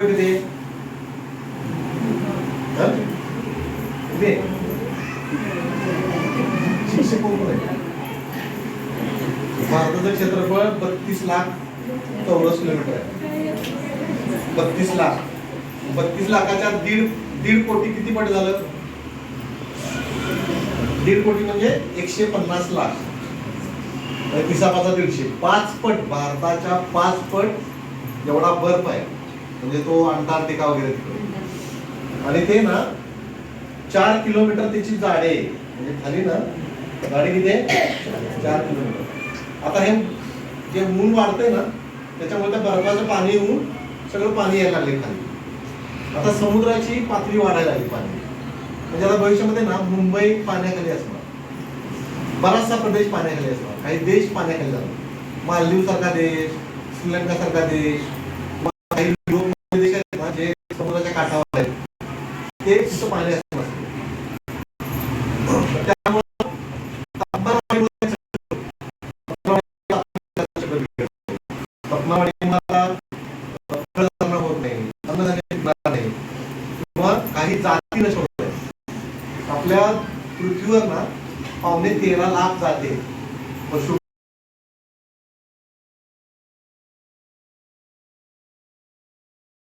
किती शिक्षक कोण आहे? भारताचं क्षेत्रफळ 32 लाख चौरस किलोमीटर आहे. 32 लाख. 32 लाखाच्या दीड कोटी किती पट झालं? 1.5 कोटी म्हणजे 150 लाख. 150 5 पट, भारताच्या 5 पट एवढा बर्फ आहे. म्हणजे तो अंटार्क्टिका वगैरे तिकडे. आणि ते ना 4 किलोमीटर त्याची जाडी आहे. म्हणजे खाली ना जाडी किती आहे? 4 किलोमीटर. आता हे जे ऊन वाढतंय ना त्याच्यामुळे त्या बर्फाचं पाणी येऊन सगळं पाणी यायला लागले खाली. आता समुद्राची पातळी वाढायला लागली पाणी. म्हणजे आता भविष्यामध्ये ना मुंबई पाण्याखाली असणार, बराचसा प्रदेश पाण्याखाली असणार, काही देश पाण्याखाली जाणार. मालदीव सारखा देश, श्रीलंका सारखा देश, काही युरोप देश आहेत ना जे समुद्राच्या काठावर आहेत ते तिथं पाणी असणार. त्यामुळे होत नाही, नाही किंवा काही जाती नष्ट होत आहेत. आपल्या पृथ्वीवर ना 13.5 लाख जाती